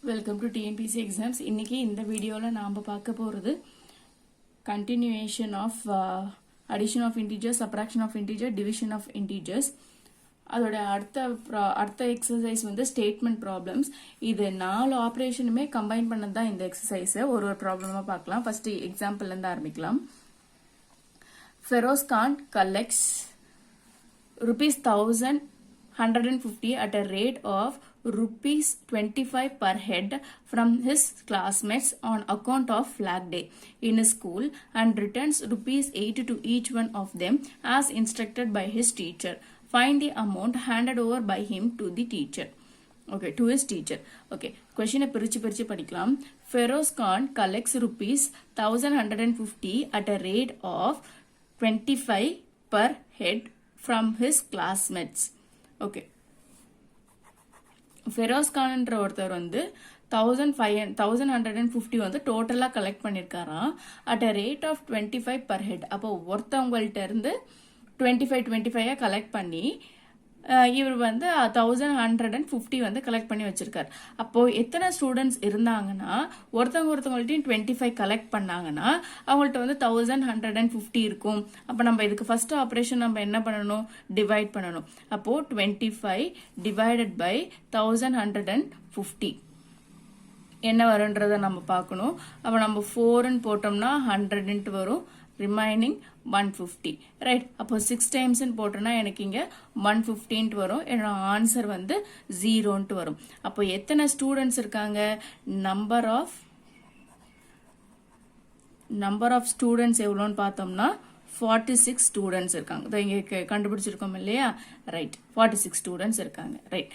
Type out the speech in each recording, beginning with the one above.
Welcome to TNPSC exams. இன்னைக்கு இந்த வீடியோவில் நாம் பார்க்க போகிறது continuation of addition of integers, subtraction of integer, division of integers. அதோட அடுத்த எக்ஸசைஸ் வந்து ஸ்டேட்மெண்ட் ப்ராப்ளம்ஸ். இது 4 ஆப்ரேஷனுமே கம்பைன் பண்ணது தான் இந்த எக்ஸசைஸை. ஒரு ப்ராப்ளமாக பார்க்கலாம். ஃபர்ஸ்ட் எக்ஸாம்பிள்லேருந்து ஆரம்பிக்கலாம். Feroz Khan collects ₹1,150 at a rate of ₹25 per head from his classmates on account of Flag Day in his school and returns ₹8 to each one of them as instructed by his teacher. Find the amount handed over by him to the teacher. Okay, to his teacher. Okay, question பிரிச்சு படிக்கலாம். Feroz Khan collects ₹1,150 at a rate of 25 per head from his classmates. Okay. Feroz கான்ன்ற ஒருத்தர் வந்து 1,150 வந்து டோட்டலா collect பண்ணிருக்காராம். At a rate of 25 per head. அப்போ ஒருத்தவங்கள்ட்ட இருந்து 25 collect பண்ணி இவர் வந்து 1,150 வந்து கலெக்ட் பண்ணி வச்சிருக்காரு. அப்போ எத்தனை ஸ்டூடெண்ட்ஸ் இருந்தாங்கன்னா ஒருத்தவங்கள்ட்டையும் 25 கலெக்ட் பண்ணாங்கன்னா அவங்கள்ட்ட வந்து 1,150 இருக்கும். அப்போ நம்ம இதுக்கு ஃபர்ஸ்ட் ஆப்ரேஷன் நம்ம என்ன பண்ணணும்? டிவைட் பண்ணணும். அப்போ 25 டிவைடட் பை 1,150 என்ன வரும்ன்றத நம்ம பார்க்கணும். அப்போ நம்ம 4ன்னு போட்டோம்னா 100 வரும். ரிமைனிங் 150. ரைட். அப்போ 6 times போட்டோம்னா எனக்கு இங்க 150 வரும். என்னோட ஆன்சர் வந்து 0 வரும். அப்போ எத்தனை ஸ்டூடெண்ட்ஸ் இருக்காங்க? நம்பர் ஆஃப் ஸ்டூடெண்ட்ஸ் எவ்வளோன்னு பார்த்தோம்னா 46 ஸ்டூடெண்ட்ஸ் இருக்காங்க. இங்க கண்டுபிடிச்சிருக்கோம் இல்லையா? ரைட். 46 ஸ்டூடெண்ட்ஸ் இருக்காங்க. Right.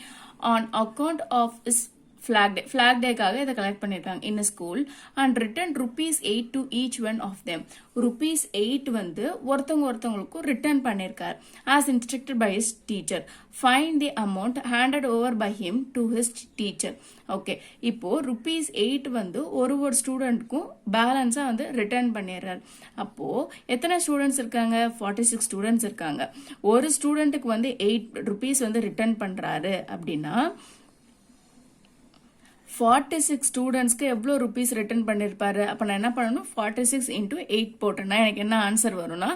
On account of his Flag Day காக இதை கலெக்ட் பண்ணிருக்காங்க in a school and returned ₹8 to each one of them. ₹8 வந்து ஒருத்தவங்களுக்கும் ரிட்டர்ன் பண்ணிருக்கார் as instructed by his teacher. Find the amount handed over by him to his teacher. Okay, இப்போ ₹8 வந்து ஒரு ஸ்டூடெண்ட்க்கும் பேலன்ஸா வந்து return பண்ணிடுறாரு. அப்போ எத்தனை ஸ்டூடெண்ட்ஸ் இருக்காங்க? 46 ஸ்டூடெண்ட்ஸ் இருக்காங்க. ஒரு ஸ்டூடெண்ட்டுக்கு வந்து ₹8 வந்து ரிட்டர்ன் பண்றாரு அப்படின்னா 46 ஸ்டூடெண்ட்ஸ்க்கு எவ்வளோ ருபீஸ் ரிட்டர்ன் பண்ணிருப்பாரு? அப்ப நான் என்ன பண்ணணும்? 46 into 8 போட்டேன்னா எனக்கு என்ன ஆன்சர் வரும்னா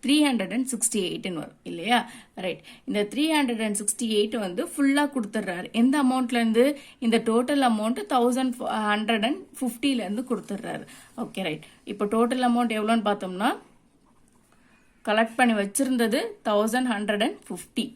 368 வரும் இல்லையா? ரைட். இந்த 368 வந்து ஃபுல்லா கொடுத்துட்றாரு. எந்த அமௌண்ட்ல இருந்து? இந்த டோட்டல் அமௌண்ட் 1,150ல இருந்து கொடுத்துட்றாரு. Okay, right. இப்போ டோட்டல் அமௌண்ட் எவ்வளோன்னு பார்த்தோம்னா கலெக்ட் பண்ணி வச்சிருந்தது 1,150.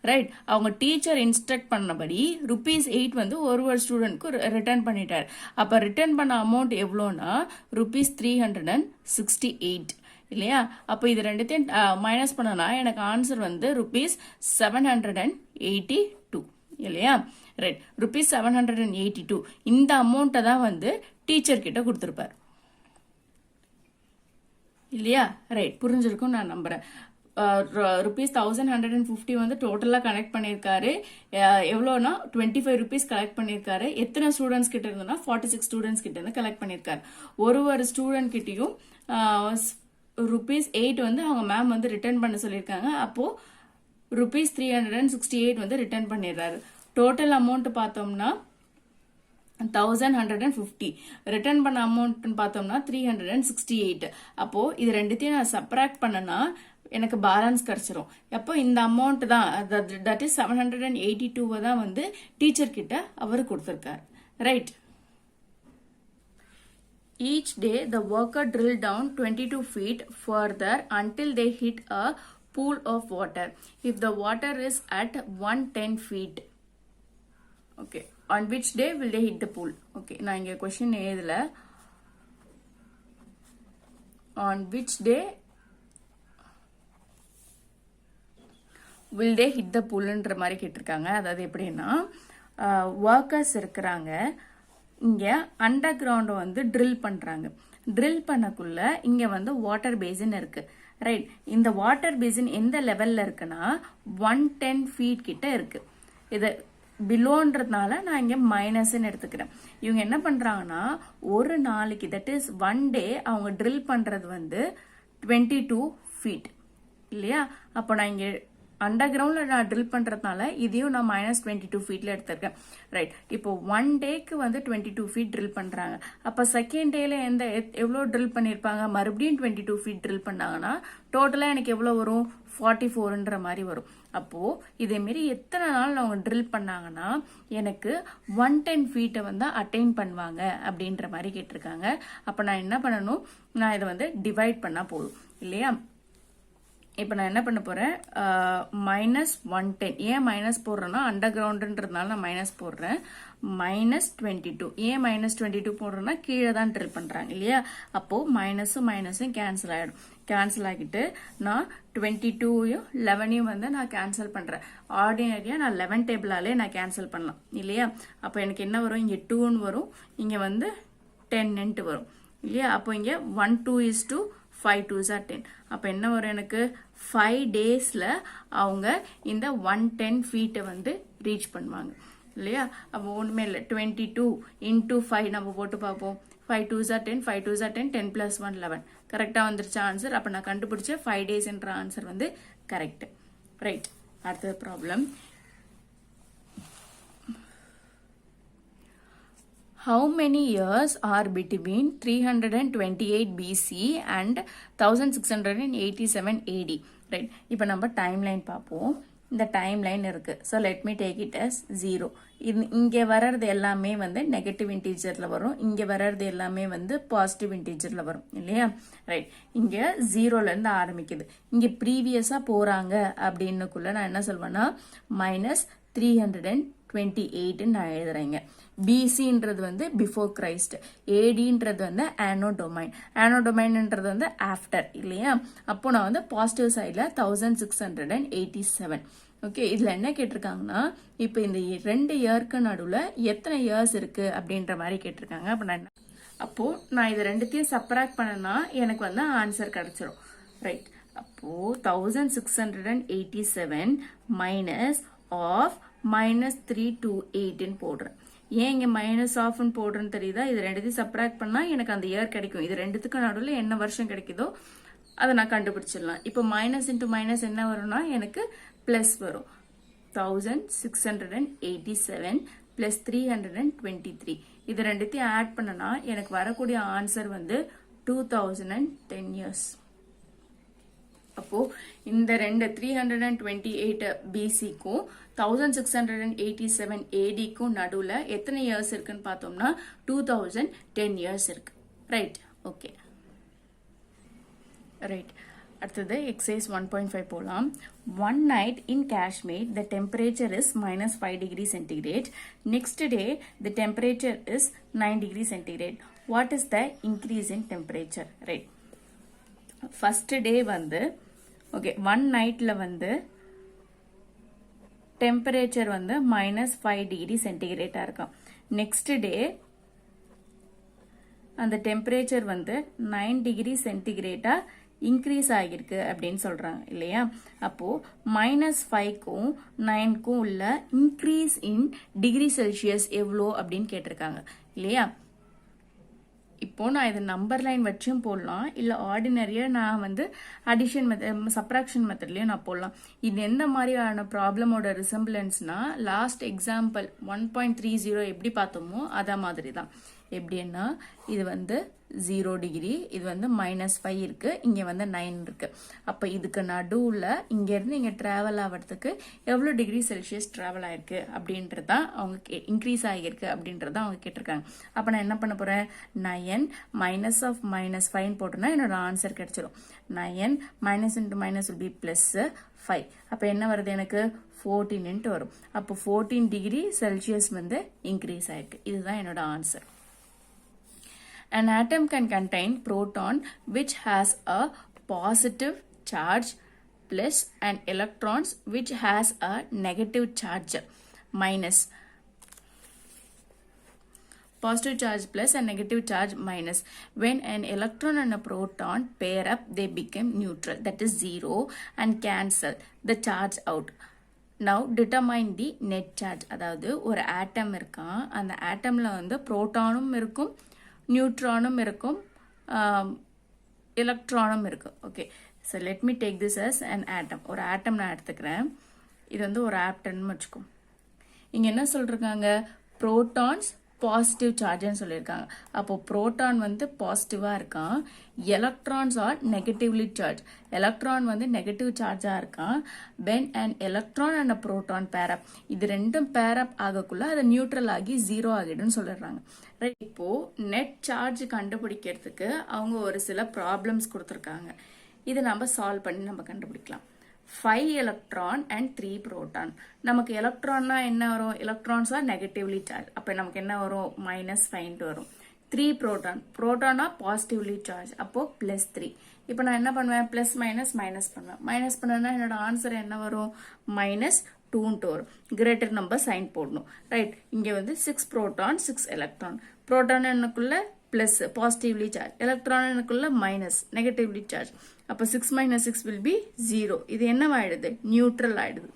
ரைட். அவங்க டீச்சர் இன்ஸ்ட்ரக்ட் பண்ணபடி ₹8 வந்து ஒரு ஸ்டூடெண்ட்க்கு ரிட்டர்ன் பண்ணிட்டார். அப்ப ரிட்டர்ன் பண்ண அமௌண்ட் எவ்வளோனா ₹368 இல்லையா? அப்ப இது ரெண்டுத்தையும் மைனஸ் பண்ணனா எனக்கு ஆன்சர் வந்து ₹782 இல்லையா? ரைட். ₹782 இந்த அமௌண்ட்டை தான் வந்து டீச்சர் கிட்ட கொடுத்துருப்பார் இல்லையா? ரைட். புரிஞ்சிருக்கும் நான் நம்புறேன். ₹1,150 வந்து டோட்டலா கலெக்ட் பண்ணிருக்காரு. எவ்வளோனா ₹25 கலெக்ட் பண்ணிருக்காரு. எத்தனை ஸ்டூடெண்ட்ஸ் கிட்ட இருந்தோம்னா 46 ஸ்டூடெண்ட்ஸ் கிட்ட இருந்து கலெக்ட் பண்ணிருக்காரு. ஒரு ஸ்டூடெண்ட் கிட்டயும் ₹8 வந்து அவங்க மேம் வந்து ரிட்டர்ன் பண்ண சொல்லியிருக்காங்க. அப்போ ₹368 வந்து ரிட்டர்ன் பண்ணிடுறாரு. டோட்டல் அமௌண்ட் பார்த்தோம்னா 1,150. ரிட்டர்ன் பண்ண அமௌண்ட் பார்த்தோம்னா 368. அப்போ இது ரெண்டுத்தையும் நான் சப்ராக்ட் பண்ணனா எனக்கு பேலன்ஸ் கிடைச்சிரும். அப்போ இந்த அமௌண்ட் தான், தட் இஸ் 782 தான் வந்து டீச்சர் கிட்ட அவரு கொடுத்திருக்காரு. Right. Each day the worker drilled down 22 feet further until they hit a pool of water. If the water is at 110 feet, okay, on which day will they hit the pool? Okay, நான் இங்க question எழுதல. On which day will they hit the poolன்ற மாதிரி கேட்டிருக்காங்க. அதாவது எப்படின்னா workers இருக்கிறாங்க, இங்க under ground வந்து ட்ரில் பண்றாங்க. ட்ரில் பண்ணக்குள்ள இங்க வந்து வாட்டர் பேசின் இருக்கு. ரைட். இந்த வாட்டர் பேசின் எந்த லெவல்ல இருக்குன்னா 110 feet கிட்ட இருக்கு. இது பிலோன்றதுனால நான் இங்க மைனஸ்ன்னு எடுத்துக்கிறேன். இவங்க என்ன பண்றாங்கன்னா ஒரு நாளைக்கு, தட் இஸ் 1 day அவங்க ட்ரில் பண்றது வந்து 22 feet இல்லையா? அப்போ நான் இங்க அண்டர் கிரவுண்டில் நான் ட்ரில் பண்ணுறதுனால இதையும் நான் -22 ஃபீட்டில் எடுத்திருக்கேன். ரைட், இப்போ 1 டேக்கு வந்து 22 ஃபீட் ட்ரில் பண்ணுறாங்க. அப்போ செகண்ட் டேல எவ்வளோ ட்ரில் பண்ணியிருப்பாங்க, மறுபடியும் 22 ஃபீட் ட்ரில் பண்ணாங்கன்னா டோட்டலாக எனக்கு எவ்வளோ வரும், 44ன்ற மாதிரி வரும். அப்போது இதேமாரி எத்தனை நாள் அவங்க ட்ரில் பண்ணாங்கன்னா எனக்கு 110 ஃபீட்டை வந்து அட்டைன் பண்ணுவாங்க அப்படின்ற மாதிரி கேட்டிருக்காங்க. அப்போ நான் என்ன பண்ணணும், நான் இதை வந்து டிவைட் பண்ணால் போதும் இல்லையா. இப்போ நான் என்ன பண்ண போகிறேன், -110. ஏன் மைனஸ் போடுறேன்னா அண்டர் கிரவுண்டுன்றதுனால நான் மைனஸ் போடுறேன். -22. ஏன் -22 போடுறேன்னா கீழே தான் ட்ரில் பண்ணுறாங்க இல்லையா. அப்போது மைனஸும் கேன்சல் ஆகிடும். கேன்சல் ஆகிட்டு நான் 22யும் 11யும் வந்து நான் கேன்சல் பண்ணுறேன். ஆர்டினரியாக நான் 11 டேபிளாலே நான் கேன்சல் பண்ணலாம் இல்லையா. அப்போ எனக்கு என்ன வரும், இங்கே 2ன்னு வரும், இங்கே வந்து 10ன்ட்டு வரும் இல்லையா. அப்போ இங்கே 1 2 is 2, 5 2s are 10. அப்போ என்ன வரும், எனக்கு 5 டேஸில் அவங்க இந்த 110 ஃபீட்டை வந்து ரீச் பண்ணுவாங்க இல்லையா. அப்போ ஒன்றுமே இல்லை, 22 into 5 நம்ம போட்டு பார்ப்போம். 5 2s are 10, 5 2s are 10, 10 + 1 11. கரெக்டாக வந்துருச்சு ஆன்சர். அப்போ நான் கண்டுபிடிச்ச 5 டேஸ்ன்ற ஆன்சர் வந்து கரெக்ட். ரைட், அடுத்தது problem. How many years are between 328 BC and 1687 AD? Right, இப்போ நம்ம டைம்லைன் பார்ப்போம். இந்த டைம்லைன் இருக்குது. So let me take it as 0. இங்கே வர்றது எல்லாமே வந்து நெகட்டிவ் இன்டீஜரில் வரும், இங்கே வர்றது எல்லாமே வந்து பாசிட்டிவ் இன்டீஜரில் வரும் இல்லையா. ரைட், இங்கே 0லேருந்து ஆரம்பிக்குது. இங்கே ப்ரீவியஸாக போகிறாங்க அப்படின்னுக்குள்ள நான் என்ன சொல்வேன்னா -328 நான் எழுதுறேங்க. பிசின்றது வந்து பிஃபோர் கிரைஸ்ட், ஏடின்றது வந்து ஆனோடொமைன், ஆனோடொமைன்ன்றது வந்து ஆஃப்டர் இல்லையா. அப்போ நான் வந்து பாசிட்டிவ் சைடில் 1687. ஓகே, இதில் என்ன கேட்டிருக்காங்கன்னா இப்போ இந்த 2 இயர்க்கு நடுவில் எத்தனை இயர்ஸ் இருக்குது அப்படின்ற மாதிரி கேட்டிருக்காங்க. அப்போது நான் இது ரெண்டுத்தையும் சப்ராக்ட் பண்ணனா எனக்கு வந்து ஆன்சர் கிடச்சிரும். ரைட், அப்போது 1687 மைனஸ் ஆஃப் -328 போடுறேன். ஏன் இங்கே -ஆஃப்னு போடுறேன்னு தெரியுதா. இது ரெண்டுத்தையும் சப்ராக்ட் பண்ணால் எனக்கு அந்த இயர் கிடைக்கும். இது ரெண்டுத்துக்கு நடுவில் என்ன வருஷம் கிடைக்குதோ அதை நான் கண்டுபிடிச்சிடலாம். இப்போ மைனஸ் இன்ட்டு மைனஸ் என்ன வரும்னா எனக்கு ப்ளஸ் வரும். 1687 + 323. இது ரெண்டுத்தையும் ஆட் பண்ணனா எனக்கு வரக்கூடிய ஆன்சர் வந்து 2010 இயர்ஸ். அப்போ இந்த 328 BCக்கும் 1687 ADக்கும் நடுவில் எத்தனை இயர்ஸ் இருக்குன்னு பார்த்தோம்னா 2010 இயர்ஸ் இருக்கு. Right, okay. ரைட், அடுத்தது எக்ஸசைஸ் 1.5 போகலாம். One night in Kashmir, the temperature is -5 degrees centigrade. Next day, the temperature is 9 degrees centigrade. What is the increase in temperature? Right. First day வந்து okay, 1 நைட்டில் வந்து temperature வந்து -5 degree சென்டிகிரேட்டாக இருக்கும். Next day அந்த temperature வந்து 9 degree சென்டிகிரேட்டாக increase ஆகியிருக்கு அப்படின்னு சொல்கிறாங்க இல்லையா. அப்போது -5க்கும் 9க்கும் உள்ள இன்க்ரீஸ் இன் டிகிரி செல்சியஸ் எவ்வளோ அப்படின்னு கேட்டிருக்காங்க இல்லையா. இப்போ நான் இது நம்பர் லைன் வச்சும் போடலாம், இல்லை ஆர்டினரியாக நான் வந்து அடிஷன் மெத்தட் சப்ராக்ஷன் மெத்தட்லேயும் நான் போடலாம். இது எந்த மாதிரியான ப்ராப்ளமோட ரிசம்பிளன்ஸ்னா லாஸ்ட் எக்ஸாம்பிள் 1.30 எப்படி பார்த்தோமோ அதை மாதிரி தான். எப்படின்னா இது வந்து 0 டிகிரி, இது வந்து -5 இருக்கு, இங்கே வந்து 9 இருக்கு. அப்போ இதுக்கு நடுவில் இங்கேருந்து இங்கே ட்ராவல் ஆகிறதுக்கு எவ்வளோ டிகிரி செல்சியஸ் ட்ராவல் ஆயிருக்கு அப்படின்றது தான் அவங்க இன்க்ரீஸ் ஆகியிருக்கு அப்படின்றத அவங்க கேட்டிருக்காங்க. அப்போ நான் என்ன பண்ண போகிறேன், 9 -5 போட்டோன்னா என்னோட ஆன்சர் கிடைச்சிடும். 9 - into minus will be +5. அப்போ என்ன வருது, எனக்கு 14 வரும். அப்போ 14 டிகிரி செல்சியஸ் வந்து இன்க்ரீஸ் ஆயிருக்கு. இதுதான் என்னோட answer. An atom can contain proton which has a positive charge plus and electrons which has a negative charge minus. Positive charge plus and negative charge minus. When an electron and a proton pair up, they become neutral, that is 0, and cancel the charge out. Now determine the net charge. அதாவது ஒரு ஆட்டம் இருக்கான், அந்த ஆட்டமில் வந்து புரோட்டானும் இருக்கும், நியூட்ரானும் இருக்கும், எலக்ட்ரானும் இருக்கும். Okay, So let me take this as an atom. ஒரு ஆட்டம் நான் எடுத்துக்கிறேன். இது வந்து ஒரு ஆட்டம்னு வச்சுக்கோ. இங்க என்ன சொல்றாங்க? புரோட்டான்ஸ் பாசிட்டிவ் சார்ஜ்னு சொல்லியிருக்காங்க. அப்போ புரோட்டான் வந்து பாசிட்டிவா இருக்கான், electrons R negatively charge. Electron வந்து நெகட்டிவ் சார்ஜா இருக்கான். when an electron and a proton pair up, இது ரெண்டும் பேர் அப் ஆகக்குள்ள அது நியூட்ரல் ஆகி ஜீரோ ஆகிடுன்னு சொல்லிடுறாங்க. ரைட், இப்போ நெட் சார்ஜ் கண்டுபிடிக்கிறதுக்கு அவங்க ஒரு சில ப்ராப்ளம்ஸ் கொடுத்துருக்காங்க. இது நம்ம சால்வ் பண்ணி நம்ம கண்டுபிடிக்கலாம். 5 electron and 3 proton. நமக்கு எலக்ட்ரான்னா என்ன வரும்? Electrons R negatively charge. அப்போ நமக்கு என்ன வரும்? -5 வரும். 3 proton. புரோட்டானா positively charge. அப்போ +3. இப்போ நான் என்ன பண்ணுவேன்? பிளஸ் மைனஸ் மைனஸ் பண்ணுவேன். மைனஸ் பண்ணனா என்னோட ஆன்சர் என்ன வரும்? -2 வரும். கிரேட்டர் நம்பர் சைன் போடணும். ரைட், இங்க வந்து 6 proton 6 electron. புரோட்டான் என்னக்குள்ள பிளஸ் பாசிட்டிவ்லி சார்ஜ், எலக்ட்ரான் எனக்குள்ள மைனஸ் நெகட்டிவ்லி சார்ஜ். அப்போ 6 - 6 will be 0. இது என்னவாயிடுது? நியூட்ரல் ஆயிடுது.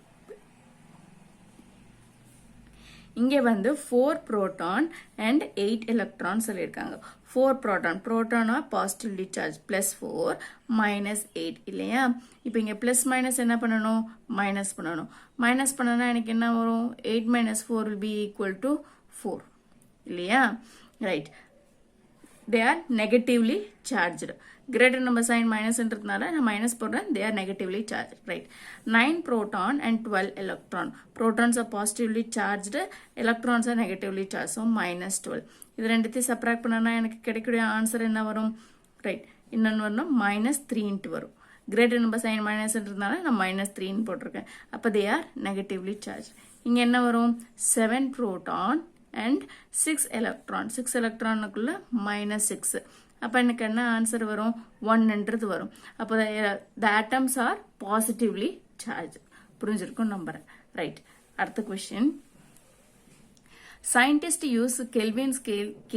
இங்க வந்து 4 proton and 8 electrons சொல்லியிருக்காங்க. 4 proton, protona positively charged, +4 -8 இல்லையா? இப்போ இங்க பிளஸ் மைனஸ் என்ன பண்ணணும்? மைனஸ் பண்ணணும். மைனஸ் பண்ணனா எனக்கு என்ன வரும்? 8 - 4 will be equal to 4 இல்லையா? Right, they are negatively charged. Greater number sign minus என்றதுனால நான் மைனஸ் போடுறேன். they are negatively charged. Right. 9 proton and 12 electron. Protons are positively charged, electrons are negatively charged. So -12. இது ரெண்டுத்தையும் subtract பண்ணனா எனக்கு கிடைக்கக்கூடிய answer என்ன வரும்? ரைட், இன்னொன்று வரணும் -3 வரும். கிரேட்டர் நம்பர் சைன் மைனஸ்ன்றதுனால நான் -3 போட்டிருக்கேன். அப்போ they are negatively charged. இங்கே என்ன வரும்? 7 proton and 6 electron. 6 electronக்குள்ள -6. அப்போ எனக்கு என்ன ஆன்சர் வரும்? 1ன்றது வரும். அப்போ the atoms are positively charged. புரிஞ்சிருக்கும் நம்புறேன். ரைட், அடுத்த question. Scientists use Kelvin scale K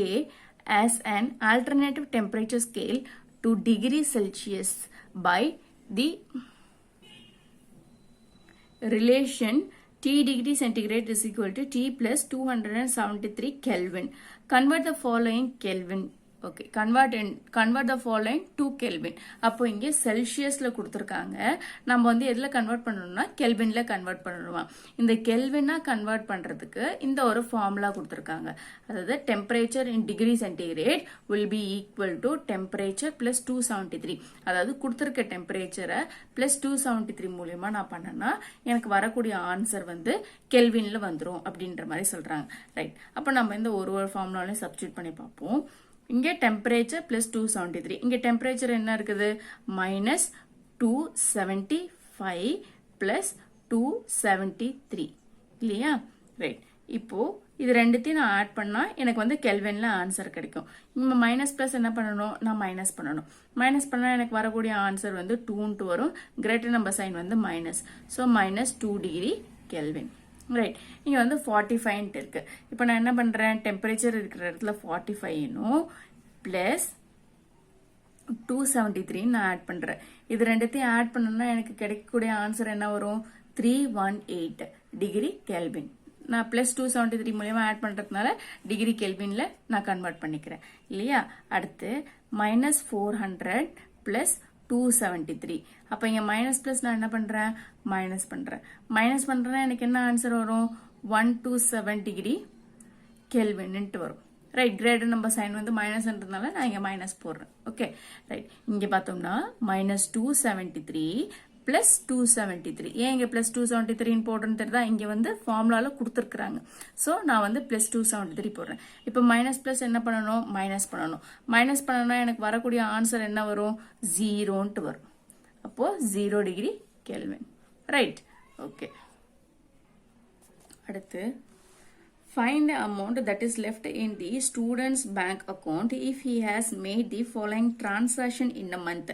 as an alternative temperature scale to degree Celsius by the relation T degree centigrade is equal to T plus 273 Kelvin. Convert the following Kelvin. Okay, convert the following to Kelvin. அப்போ இங்கே செல்சியஸ்ல கொடுத்துருக்காங்க. நம்ம வந்து எதுல convert பண்ணணும்னா கெல்வின்ல convert பண்ணணுமா. இந்த கெல்வினா convert பண்றதுக்கு இந்த ஒரு ஃபார்முலா கொடுத்துருக்காங்க. அதாவது temperature in degree centigrade will be equal to temperature plus 273. அதாவது கொடுத்துருக்க டெம்பரேச்சரை plus 273 மூலியமா நான் பண்ணனா எனக்கு வரக்கூடிய ஆன்சர் வந்து கெல்வின்ல வந்துரும் அப்படின்ற மாதிரி சொல்றாங்க. ரைட், அப்போ நம்ம இந்த ஒரு ஃபார்முலாலையும் சப்ஸ்டியூட் பண்ணி பார்ப்போம். இங்கே டெம்பரேச்சர் பிளஸ் 273. இங்கே டெம்பரேச்சர் என்ன இருக்குது? -275 பிளஸ் 273 இல்லையா? ரைட், இப்போ இது ரெண்டுத்தையும் நான் ஆட் பண்ணா எனக்கு வந்து கெல்வின்ல ஆன்சர் கிடைக்கும். இங்க மைனஸ் பிளஸ் என்ன பண்ணணும்? நான் மைனஸ் பண்ணணும். மைனஸ் பண்ணா எனக்கு வரக்கூடிய ஆன்சர் வந்து 2 வரும். கிரேட்டர் நம்பர் சைன் வந்து minus. So -2 degree kelvin. Right, இங்க வந்து 45 இருக்கு. இப்போ நான் என்ன பண்றேன்? டெம்பரேச்சர் இருக்கிற இடத்துல 45 பிளஸ் 273 நான் ஆட் பண்றேன். இது ரெண்டுத்தையும் ஆட் பண்ணணும்னா எனக்கு கிடைக்கக்கூடிய ஆன்சர் என்ன வரும்? 318 டிகிரி கெல்வின். நான் பிளஸ் 273 மூலியமா ஆட் பண்றதுனால டிகிரி கெல்வின்ல நான் கன்வெர்ட் பண்ணிக்கிறேன் இல்லையா? அடுத்து -400 பிளஸ் 273. அப்ப இங்க மைனஸ் பிளஸ் நான் என்ன பண்றேன்? மைனஸ் பண்றேன். மைனஸ் பண்றேன்னா எனக்கு என்ன ஆன்சர் வரும்? 127 டிகிரி கெல்வின் வரும். ரைட், கிரேட்டர் நம்பர் சைன் வந்து மைனஸ்ன்றதுனால நான் இங்க மைனஸ் போடுறேன். ஓகே, ரைட், இங்க பார்த்தோம்னா -273 பிளஸ் 273. ஏன் இங்க பிளஸ் 273 போடுறேன்னு தெரியுதா? இங்க வந்து ஃபார்முலால கொடுத்துருக்காங்க. ஸோ நான் வந்து பிளஸ் 273 போடுறேன். இப்போ மைனஸ் பிளஸ் என்ன பண்ணணும்? மைனஸ் பண்ணணும். மைனஸ் பண்ணனா எனக்கு வரக்கூடிய ஆன்சர் என்ன வரும்? 0 வரும். அப்போ 0 டிகிரி கெல்வின். Right, okay. அடுத்து find the amount that is left in the student's bank account if he has made the following transaction in a month.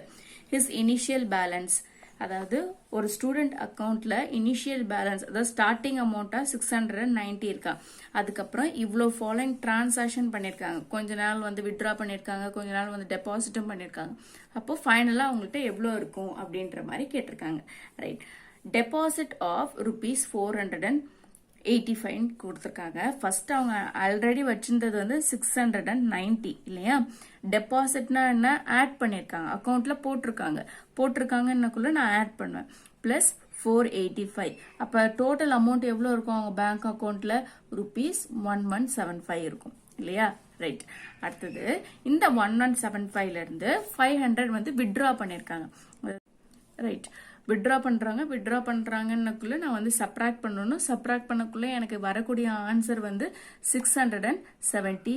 His initial balance. அதாவது ஒரு ஸ்டூடெண்ட் அக்கௌண்ட்ல இனிஷியல் பேலன்ஸ், அதாவது starting அமௌண்டா 690 இருக்கா. அதுக்கப்புறம் இவ்வளோ following transaction பண்ணியிருக்காங்க. கொஞ்ச நாள் வந்து வித்ட்ரா பண்ணியிருக்காங்க, கொஞ்ச நாள் வந்து டெபாசிட்டும் பண்ணியிருக்காங்க. அப்போ ஃபைனலாக அவங்கள்ட்ட எவ்வளோ இருக்கும் அப்படின்ற மாதிரி கேட்டிருக்காங்க. ரைட், டெபாசிட் ஆஃப் ₹400 85 கொடுத்துருக்காங்க. ஃபர்ஸ்ட் அவங்க ஆல்ரெடி வச்சிருந்தது வந்து 690 இல்லையா. டெபாசிட்னா என்ன, ஆட் பண்ணியிருக்காங்க, அக்கௌண்ட்ல போட்டிருக்காங்கன்னுக்குள்ள நான் ஆட் பண்ணுவேன். பிளஸ் 485. அப்ப டோட்டல் அமௌண்ட் எவ்வளவு இருக்கும் அவங்க பேங்க் அக்கௌண்ட்ல, ₹1175 இருக்கும் இல்லையா. ரைட். அடுத்தது இந்த 1175ல இருந்து 500 வந்து வித்ட்ரா பண்ணிருக்காங்க. ரைட். வித்ட்ரா பண்றாங்கன்னுக்குள்ள நான் வந்து சப்ராக்ட் பண்ணணும். சப்ராக்ட் பண்ணக்குள்ள எனக்கு வரக்கூடிய ஆன்சர் வந்து 675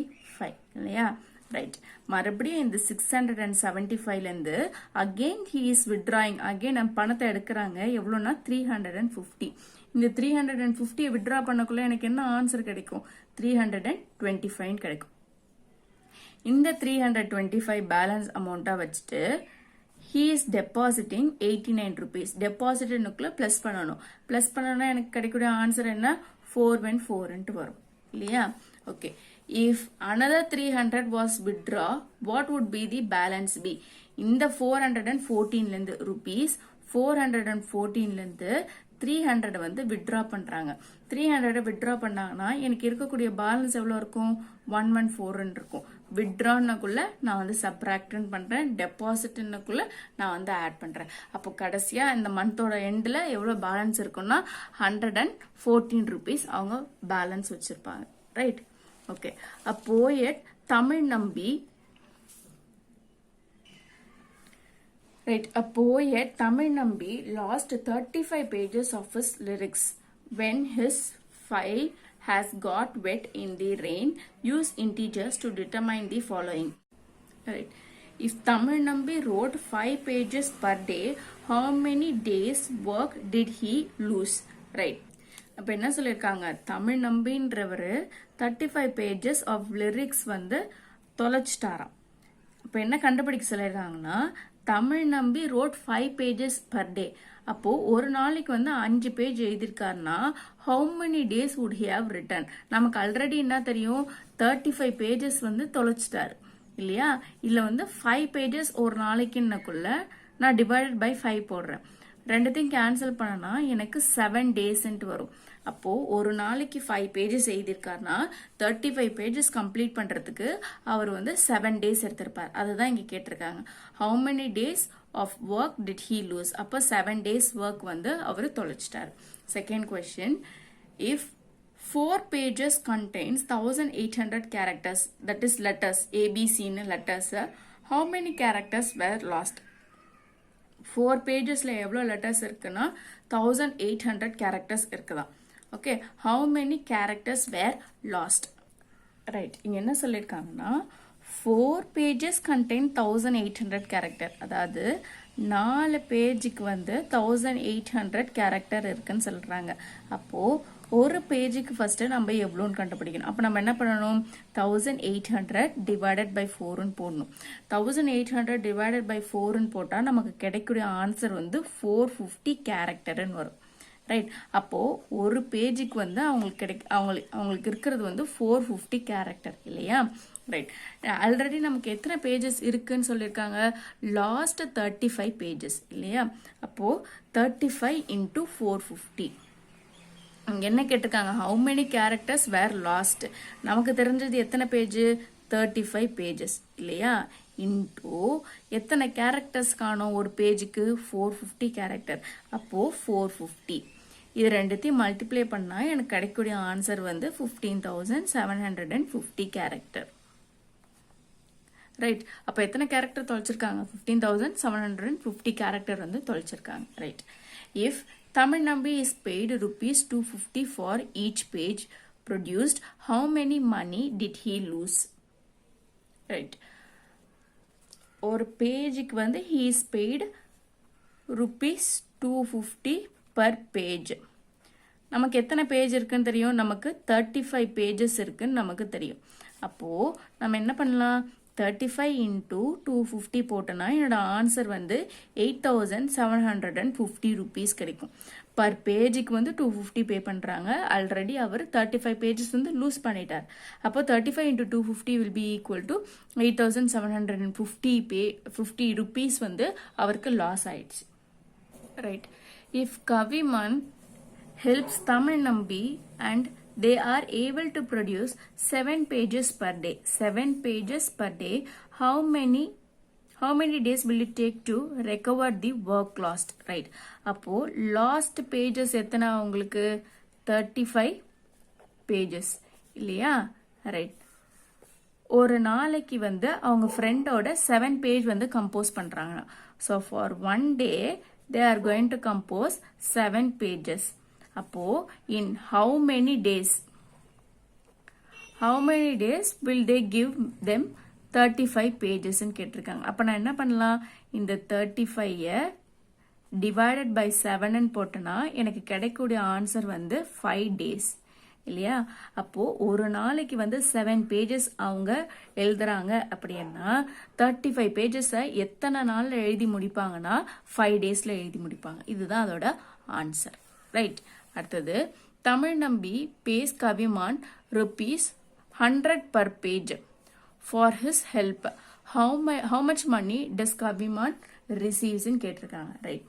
இல்லையா. ரைட். மறுபடியும் இந்த 675ல இருந்து again he is withdrawing, again நம்ம பணத்தை எடுக்கிறாங்க. எவ்வளவுனா 350. இந்த 350 வித்ட்ரா பண்ணக்குள்ள எனக்கு என்ன ஆன்சர் கிடைக்கும், 325 கிடைக்கும். இந்த 325 பேலன்ஸ் அமௌண்டா வச்சுட்டு he is depositing 89 rupees. டெபாசிட்னுக்குள்ள plus பண்ணணும். பிளஸ் பண்ணனா எனக்கு கிடைக்கக்கூடிய ஆன்சர் என்ன, 414 வரும் இல்லையா. Okay. If another 300 was withdraw, what would be the balance be? இந்த 414 ல இருந்து rupees 414 ல இருந்து 300 வந்து வித்ட்ரா பண்றாங்க. 300 வித்ட்ரா பண்ணாங்கன்னா எனக்கு இருக்கக்கூடிய பேலன்ஸ் எவ்வளவு இருக்கும், 114 இருக்கும். வித்ட்ரான்னுக்குள்ள நான் வந்து சப்ராக்ட் பண்றேன், டெபாசிட்னுக்குள்ள நான் வந்து ஆட் பண்றேன். அப்போ கடைசியா இந்த மந்தோட எண்ட்ல எவ்வளவு பேலன்ஸ் இருக்கும்னா 114 rupees அவங்க பேலன்ஸ் வச்சிருப்பாங்க. Right. Okay. A poet Tamil நம்பி Right, a poet Tamil Nambi lost 35 pages of his lyrics when his file has got wet in the rain. Use integers to determine the following. Right. If Tamil Nambi wrote 5 pages per day, how many days work did he lose? Right. அப்ப என்ன சொல்லிருக்காங்க, Tamil நம்பின்றவரு 35 pages of lyrics வந்து தொலைச்சிட்டாராம். அப்ப என்ன கண்டுபிடிக்க சொல்லிருக்காங்கன்னா, தமிழ் நம்பி road 5 pages per day. அப்போ ஒரு நாளைக்கு வந்து 5 பேஜ் எழுதிருக்காருன்னா how many days would he have written? நமக்கு ஆல்ரெடி என்ன தெரியும், 35 pages வந்து தொலைச்சிட்டாரு இல்லையா. இல்ல வந்து 5 pages ஒரு நாளைக்குன்னுக்குள்ள நான் டிவைடட் பை 5 போடுறேன். ரெண்டுத்தையும் கேன்சல் பண்ணனா எனக்கு 7 days வரும். அப்போ ஒரு நாளைக்கு 5 pages எழுதிருக்காருன்னா 35 pages கம்ப்ளீட் பண்றதுக்கு அவர் வந்து 7 days எடுத்திருப்பார். அதுதான் இங்க கேட்டிருக்காங்க. How many days of work did he lose? அப்ப 7 days work வந்து அவர் தொலைச்சிட்டார். Second question, if 4 pages contains 1800 characters, that is letters, ABC ன்னு letters, how many characters were lost? 4 pagesல எவ்வளவு லெட்டர்ஸ் இருக்குன்னா 1800 characters இருக்குதா. Okay. how many characters were lost? Right. இங்க என்ன சொல்லிருக்காங்கன்னா 4 pages contain 1800 character, அதாவது 4 பேஜுக்கு வந்து 1800 character இருக்குன்னு சொல்றாங்க. அப்போ ஒரு பேஜுக்கு ஃபர்ஸ்ட் நம்ம எவ்வளோன்னு கண்டுபிடிக்கணும். அப்போ நம்ம என்ன பண்ணணும், 1800 டிவைடட் பை 4ன்னு போடணும். 1800 டிவைடட் பை 4ன்னு போட்டால் நமக்கு கிடைக்கக்கூடிய ஆன்சர் வந்து 450 கேரக்டர்னு வரும். ரைட். அப்போ ஒரு பேஜுக்கு வந்து அவங்களுக்கு இருக்கிறது வந்து 450 கேரக்டர் இல்லையா. ரைட். ஆல்ரெடி நமக்கு எத்தனை பேஜஸ் இருக்குன்னு சொல்லியிருக்காங்க, லாஸ்ட் 35 pages இல்லையா. அப்போ 35 into 450. என்ன கேட்டிருக்காங்க, how many characters were lost? நமக்கு தெரிஞ்சது எத்தனை பேஜ், 35 pages இல்லையா. இன்டூ எத்தனை கேரக்டர்ஸ் காணும் ஒரு பேஜுக்கு, 450 கேரக்டர். அப்போ 450 இது ரெண்டுத்தையும் மல்டிப்ளை பண்ணா எனக்கு கிடைக்கக்கூடிய ஆன்சர் வந்து 15,750 கேரக்டர். ரைட். அப்ப எத்தனை கேரக்டர் தொலைச்சிருக்காங்க, 15,750 கேரக்டர் வந்து தொலைச்சிருக்காங்க. Right. If Tamil Nambi is paid ₹250 for each page produced, how many money did he lose? Right. ஒரு பேஜுக்கு வந்து he is paid ₹250 per page. நமக்கு எத்தனை பேஜ் இருக்குன்னு தெரியும், நமக்கு 35 pages இருக்குன்னு நமக்கு தெரியும். அப்போ நம்ம என்ன பண்ணலாம், 35 into 250 போட்டோன்னா என்னோட ஆன்சர் வந்து 8,750 rupees கிடைக்கும். பர் பேஜுக்கு வந்து 250 பே பண்றாங்க. ஆல்ரெடி அவர் 35 pages வந்து லூஸ் பண்ணிட்டார். அப்போ 35 into 250 will be equal to 8,750 rupees வந்து அவருக்கு லாஸ் ஆயிடுச்சு. ரைட். இஃப் கவிமன் helps Tamil Nambi and they are able to produce 7 pages per day. 7 pages per day. How many days will it take to recover the work lost? Right. அப்போ lost pages எத்தனை உங்களுக்கு 35 pages இல்லையா? Right. ஒரு நாளைக்கு வந்து அவங்க ஃப்ரெண்டோட 7 page வந்து கம்போஸ் பண்ணுறாங்க. So for 1 day they are going to compose 7 pages. அப்போ in how many days will they give them 35 pages ன்னு கேட்டிருக்காங்க. அப்போ நான் என்ன பண்ணலாம், இந்த 35 divided by 7 போட்டனா எனக்கு கிடைக்கக்கூடிய ஆன்சர் வந்து 5 days இல்லையா? அப்போ ஒரு நாளைக்கு வந்து 7 பேஜஸ் அவங்க எழுதுறாங்க அப்படின்னா 35 பேஜஸை எத்தனை நாள்ல எழுதி முடிப்பாங்கன்னா 5 டேஸ்ல எழுதி முடிப்பாங்க. இதுதான் அதோட ஆன்சர். ரைட். அடுத்தது, தமிழ் நம்பி base கவிமான் ₹100 per page for his help. How much money does கவிமான் receives ன்னு கேட்டிருக்காங்க. ரைட்.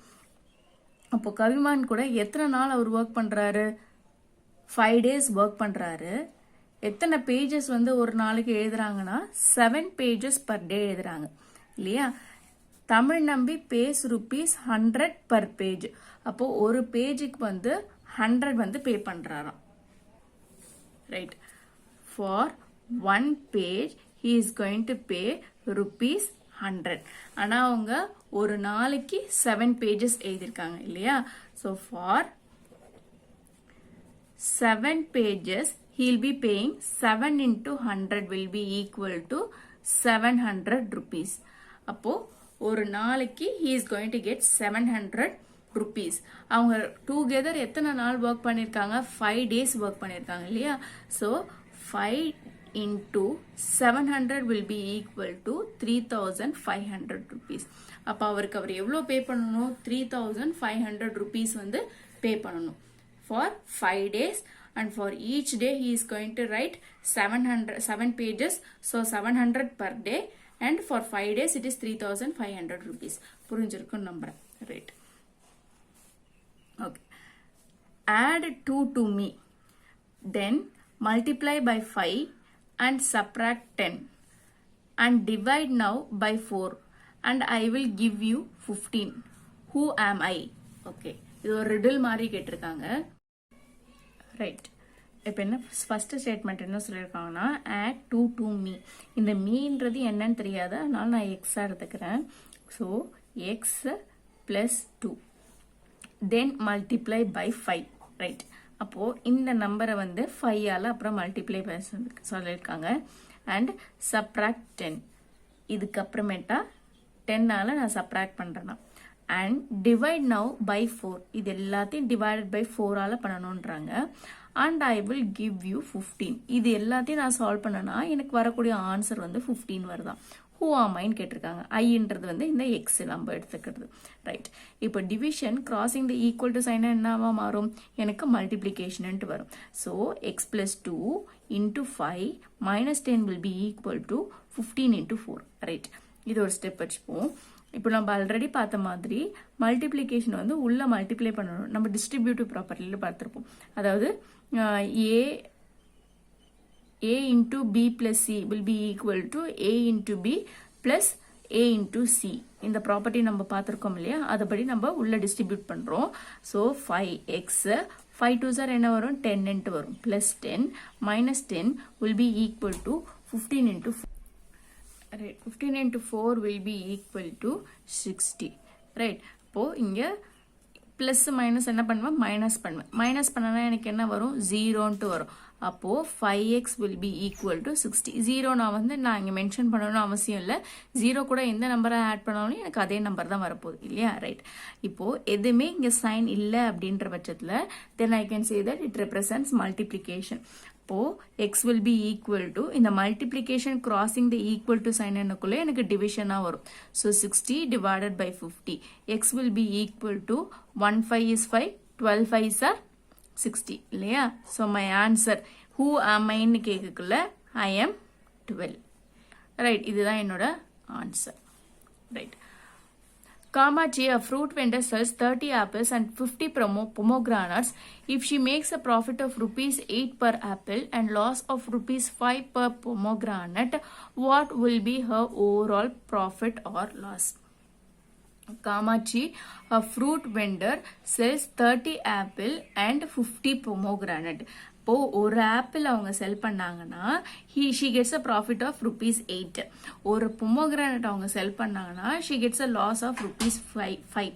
அப்போ கவிமான் கூட எத்தனை நாள் அவர் ஒர்க் பண்றாரு? 5 days ஒர்க் பண்றாரு. எத்தனை பேஜஸ் வந்து ஒரு நாளைக்கு எழுதுறாங்கன்னா 7 pages per day எழுதுறாங்க இல்லையா? தமிழ் நம்பி பேஸ் ₹100 per page. அப்போ ஒரு பேஜுக்கு வந்து 100 வந்து பே பண்றாராம். Right. For 1 page he is going to pay ₹100. ஆனா அவங்க ஒரு நாளைக்கு 7 pages எழுதிருக்காங்க இல்லையா? So for 7 pages he'll be paying 7 into 100 will be equal to 700 rupees. அப்போ ஒரு நாளைக்கு he is going to get 700 rupees. அவங்க together எத்தனை நாள் ஒர்க் பண்ணிருக்காங்க? 5 days ஒர்க் பண்ணிருக்காங்க இல்லையா? so 5 into 700 will be equal to 3500 rupees. அப்போ அவருக்கு அவர் எவ்வளவு பே பண்ணணும்? 3500 rupees வந்து பே பண்ணணும் for 5 days, and for each day he is going to write 7 pages, so 700 per day, and for 5 days it is 3500 rupees. புரிஞ்சிருக்கும் நம்புறேன். Right. Okay. add 2 to me, then multiply by 5 and subtract 10 and divide now by 4 and I will give you 15. who am I? Okay. இது ஒரு riddle மாதிரி கேட்டிருக்காங்க. Right. இப்போ என்ன first statement என்ன சொல்லியிருக்காங்கன்னா, add 2 to me. இந்த மீன்றது என்னன்னு தெரியாது, அதனால நான் எக்ஸாக எடுத்துக்கிறேன். So x plus 2 then multiply by 5. Right. அப்போ இந்த நம்பரை வந்து 5ஆல அப்புறம் மல்டிப்ளை சொல்லியிருக்காங்க. And subtract 10. இதுக்கப்புறமேட்டா 10ஆல நான் சப்ராக்ட் பண்றேன்னா and divide now by 4. இது எல்லாத்தையும் divided by 4ஆல பண்ணணும்ன்றாங்க. and I will give you 15. இது எல்லாத்தையும் நான் சால்வ் பண்ணனா எனக்கு வரக்கூடிய ஆன்சர் வந்து 15 வருதா? who am I ன்னு கேட்டிருக்காங்க. ஐன்றது வந்து இந்த எக்ஸ் நம்ம எடுத்துக்கிறது. ரைட். இப்போ division crossing the equal to sign என்னவா மாறும்? எனக்கு மல்டிப்ளிகேஷன் வரும். So x plus 2 into 5 minus 10 will be equal to 15 into 4. Right. இது ஒரு ஸ்டெப் வச்சுப்போம். இப்போ நம்ம ஆல்ரெடி பார்த்த மாதிரி மல்டிப்ளிகேஷன் வந்து உள்ள மல்டிப்ளை பண்ணணும். நம்ம டிஸ்ட்ரிபியூட்டிவ் ப்ராப்பர்ட்டியில் பார்த்துருப்போம். அதாவது a into b plus c will be equal to a into b plus a into c. இந்த ப்ராப்பர்ட்டி நம்ம பார்த்துருக்கோம் இல்லையா? அதுபடி நம்ம உள்ள டிஸ்ட்ரிபியூட் பண்ணுறோம். ஸோ 5x 5 2s என்ன வரும்? 10 வரும். plus 10 minus 10 will be equal to 15 into 4. Right. 15 into 4 will be equal to 60. Right. அப்போ இங்க பிளஸ் மைனஸ் என்ன பண்ணுவேன்? மைனஸ் பண்ணுவேன். மைனஸ் பண்ணனா எனக்கு என்ன வரும்? 0 வரும். அப்போ 5x will be equal to 60. 0 நான் இங்க மென்ஷன் பண்ணணும்னு அவசியம் இல்லை. 0 கூட எந்த நம்பரை ஆட் பண்ணாலும் எனக்கு அதே நம்பர் தான் வரப்போகுது இல்லையா? ரைட். இப்போ எதுவுமே இங்க சைன் இல்லை அப்படின்ற பட்சத்துல then I can say that it represents multiplication. அப்போ x will be equal to இந்த multiplication crossing the equal to sign என்னக்குள்ள எனக்கு டிவிஷனா வரும். so 60 divided by 50. x will be equal to 1 5 is 5, 12 5 are 60 இல்லையா? so my answer who am I ன்னு கேட்கக்குள்ள I am 12. Right. இதுதான் என்னோட answer. Right. Kamachi, a fruit vendor, sells 30 apples and 50 pomegranates. If she makes a profit of rupees 8 per apple and loss of rupees 5 per pomegranate, what will be her overall profit or loss? Kamachi, a fruit vendor, sells 30 apple and 50 pomegranate. இப்போ ஒரு apple அவங்க செல் பண்ணாங்கன்னா she gets a profit of rupees 8. ஒரு pomegranate அவங்க செல் பண்ணாங்கன்னா she gets a loss of rupees 5.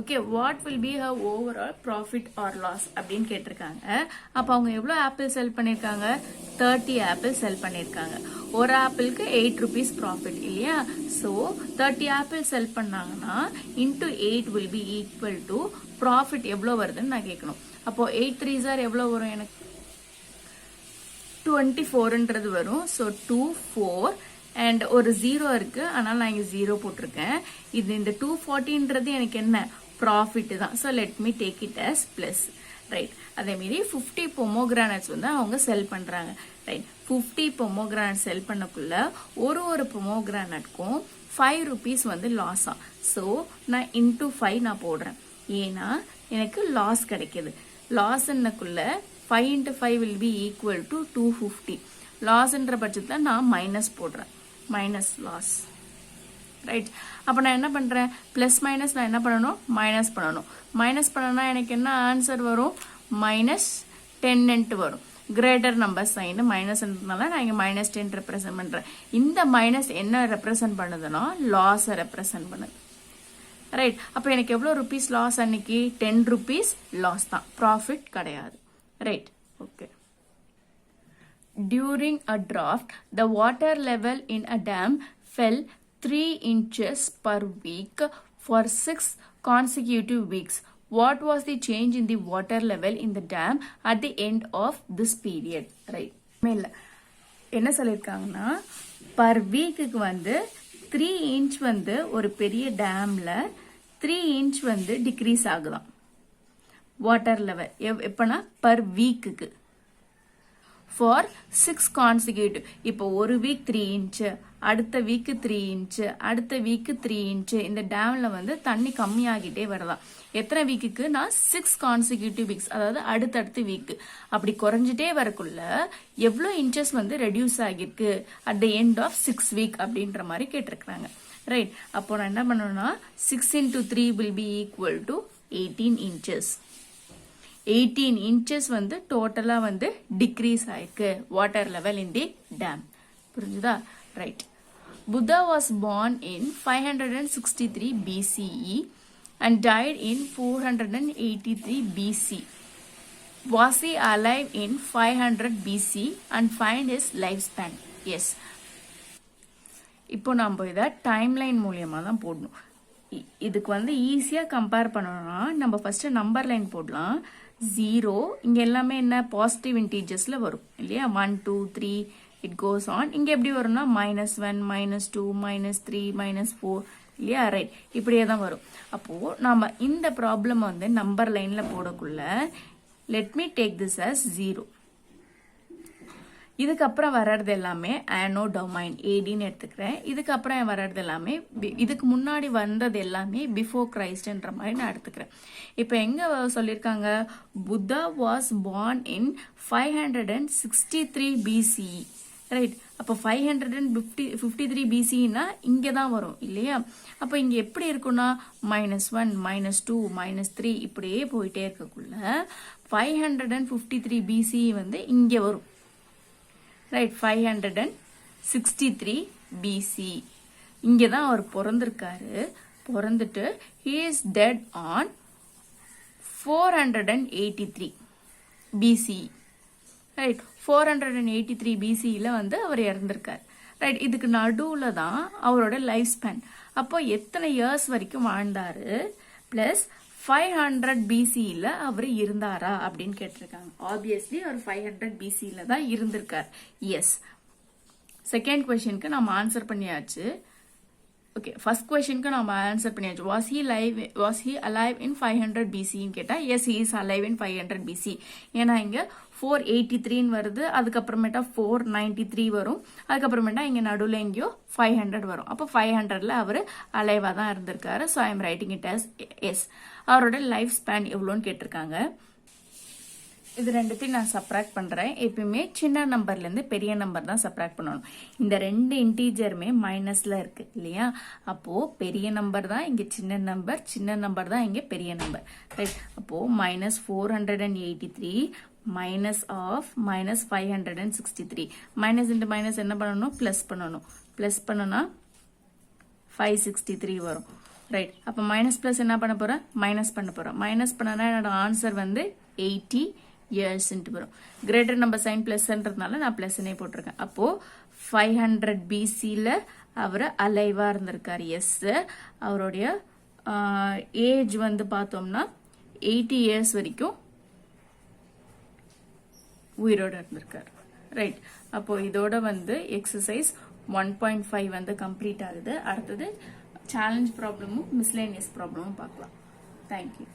Okay, what will be her overall profit or loss அப்படின்னு கேட்டிருக்காங்க. அப்போ அவங்க எவ்வளோ ஆப்பிள் செல் பண்ணியிருக்காங்க? 30 ஆப்பிள் செல் பண்ணியிருக்காங்க. ஒரு ஆப்பிளுக்கு 8 rupees ப்ராஃபிட் இல்லையா? ஸோ 30 ஆப்பிள் செல் பண்ணாங்கன்னா into 8 will be equal to profit எவ்வளோ வருதுன்னு நான் கேட்கணும். அப்போ 8 3s எவ்வளோ வரும்? எனக்கு 24ன்றது வரும். ஸோ 2 4 அண்ட் ஒரு 0 இருக்கு, அதனால நான் இங்கே 0 போட்டிருக்கேன். இது இந்த 240ன்றது எனக்கு என்ன? ப்ராஃபிட் தான். So let me take it as plus. Right, அதே மாதிரி 50 பொமோகிரானட்ஸ் வந்து அவங்க செல் பண்றாங்க. ரைட், 50 பொமோகிரானட் செல் பண்ணக்குள்ள ஒரு பொமோகிரானட்க்கும் 5 rupees வந்து லாஸா. ஸோ நான் இன்டூ 5 நான் போடுறேன். ஏன்னா எனக்கு லாஸ் கிடைக்குது. லாஸ்ன்னக்குள்ள 5 into 5 will be equal to 250. லாஸ்ன்ற பட்சத்தில் நான் மைனஸ் போடுறேன். Minus loss. ரைட், அப்போ நான் என்ன பண்ணுறேன்? ப்ளஸ் மைனஸ் நான் என்ன பண்ணணும்? மைனஸ் பண்ணணும். மைனஸ் பண்ணனா எனக்கு என்ன ஆன்சர் வரும்? -10 வரும். கிரேட்டர் நம்பர் சைன் மைனஸ்ன்றதுனால நான் இங்கே -10 ரெப்ரசன்ட் பண்ணுறேன். இந்த மைனஸ் என்ன ரெப்ரசன்ட் பண்ணுதுன்னா லாஸை ரெப்ரசன்ட் பண்ணுது. ரைட், அப்போ எனக்கு எவ்வளோ ருபீஸ் லாஸ் அன்னைக்கு? 10 rupees லாஸ் தான், ப்ராஃபிட் கிடையாது. Right, okay. During a drought, the water level in a dam fell 3 inches per week for 6 consecutive weeks. What was the change in the water level in the dam at the end of this period? Right. மேல என்ன சொல்லியிருக்காங்கன்னா, per வீக்குக்கு வந்து 3 inch வந்து ஒரு பெரிய டேம்ல 3 inch வந்து degrees ஆகுதான் water level. எப்பனா பர் வீக்குக்கு ஃபார் 6 கான்சிக்யூட்டிவ். இப்போ ஒரு வீக் 3 inch, அடுத்த வீக்கு 3 inch, அடுத்த வீக்கு 3 inch. இந்த டேம்ல வந்து தண்ணி கம்மியாகிட்டே வரலாம். எத்தனை வீக்குக்கு? நான் 6 கான்சிக்யூட்டிவ் வீக்ஸ், அதாவது அடுத்தடுத்த வீக்கு. அப்படி குறைஞ்சிட்டே வரக்குள்ள எவ்வளோ இன்ச்சஸ் வந்து ரெடியூஸ் ஆகிருக்கு at the end of 6 week அப்படின்ற மாதிரி கேட்டிருக்கிறாங்க. ரைட், அப்போ நான் என்ன பண்ணணும்னா 6 into 3 will be equal to 18 inches. 18 inches வந்து டோட்டலா வந்து டிக்ரீஸ் ஆயிருக்கு water level in the dam. புரிஞ்சுதா? Right. Buddha was born in 563 BCE and died in 483 BC. Was he alive in 500 BC and find his lifespan? Yes. இப்போ நம்ம இதை timeline மூலியமா தான் போடணும். இதுக்கு வந்து ஈஸியா கம்பேர் பண்ணணும்னா நம்ம ஃபர்ஸ்ட் நம்பர் லைன் போடலாம். 0 இங்க எல்லாமே என்ன? பாசிட்டிவ் இன்டீஜர்ஸ்ல வரும் இல்லையா? 1 2 3 இட் கோஸ் ஆன். இங்க எப்படி வரும்னா -1 -2 -3 -4 இல்லையா? ரைட், இப்படியே தான் வரும். அப்போ நாம இந்த ப்ராப்ளம் வந்து நம்பர் லைன்ல போடக்குள்ள let me take this as 0. இதுக்கப்புறம் வர்றது எல்லாமே ஆனோ டொமைன் ஏடின்னு எடுத்துக்கிறேன். இதுக்கப்புறம் வர்றது எல்லாமே இதுக்கு முன்னாடி வந்தது எல்லாமே பிஃபோர் கிரைஸ்ட்ன்ற மாதிரி நான் எடுத்துக்கிறேன். இப்போ எங்க சொல்லியிருக்காங்க? Buddha was born in 563 BCE. Right, அப்போ 553 BCனா இங்கே தான் வரும் இல்லையா? அப்போ இங்கே எப்படி இருக்குன்னா -1 -2 -3 இப்படியே போயிட்டே இருக்கக்குள்ள 553 BCE வந்து இங்கே வரும். ரைட், 563 BC இங்கே தான் அவர் பிறந்திருக்காரு. பிறந்துட்டு he is dead on 483 BCE. Right, 483 BCல வந்து அவர் இறந்திருக்காரு. ரைட், இதுக்கு நடுவுல தான் அவரோட லைஃப் ஸ்பேன். அப்போ எத்தனை இயர்ஸ் வரைக்கும் வாழ்ந்தாரு பிளஸ் 500 BCல அவர் இருந்தாரா அப்படின்னு கேட்டிருக்காங்க. ஆப்வியஸ்லி அவர் 500 BCல தான் இருந்திருக்கார். எஸ், செகண்ட் கொஸ்டினுக்கு நம்ம ஆன்சர் பண்ணியாச்சு. ஓகே, ஃபர்ஸ்ட் கொஸ்டினுக்கு நம்ம ஆன்சர் பண்ணியாச்சு. வாஸ் ஹி அலைவ் இன் 500 பிசின்னு கேட்டா yes he is alive in 500 BC. ஏன்னா இங்க 483 வருது, அதுக்கப்புறமேட்டா 493 வரும், அதுக்கப்புறமேட்டா இங்க நடுவில் எங்கேயோ 500 வரும். அப்போ 500ல அவர் அலைவா தான் இருந்திருக்காரு. So I am writing it as yes. அவரோட லைஃப் ஸ்பேன் எவ்வளோன்னு கேட்டிருக்காங்க. இது ரெண்டுத்தையும் நான் சப்ராக்ட் பண்றேன். எப்பயுமே சின்ன நம்பர்ல இருந்து பெரிய நம்பர் தான் சப்ராக்ட் பண்ணணும். இந்த ரெண்டு இன்டீஜருமே மைனஸ்ல இருக்கு இல்லையா, அப்போ பெரிய நம்பர் தான் இங்க சின்ன நம்பர், சின்ன நம்பர் தான் இங்க பெரிய நம்பர், ரைட்? அப்போ -483 minus of -563. Minus into minus என்ன பண்ணணும்? பிளஸ் பண்ணணும். பிளஸ் பண்ணனா 563 வரும், ரைட்? அப்ப மைனஸ் பிளஸ் என்ன பண்ண போறேன்? மைனஸ் பண்ண போறேன். மைனஸ் பண்ணனா என்னோட ஆன்சர் வந்து 80 years வரும். கிரேட்டர் நம்பர் சைன் பிளஸ்ன்றதுனால நான் பிளஸ்னே போட்டிருக்கேன். அப்போ 500 பிசில அவர் அலைவா இருந்திருக்காரு. எஸ். அவருடைய ஏஜ் வந்து பார்த்தோம்னா 80 years வரைக்கும் உயிரோட இருந்திருக்காரு, ரைட்? அப்போ இதோட வந்து எக்ஸசைஸ் 1.5 வந்து கம்ப்ளீட் ஆகுது. அடுத்தது சேலஞ்ச் ப்ராப்ளமும் மிஸ்லேனியஸ் ப்ராப்ளமும் பார்க்கலாம். தேங்க்யூ.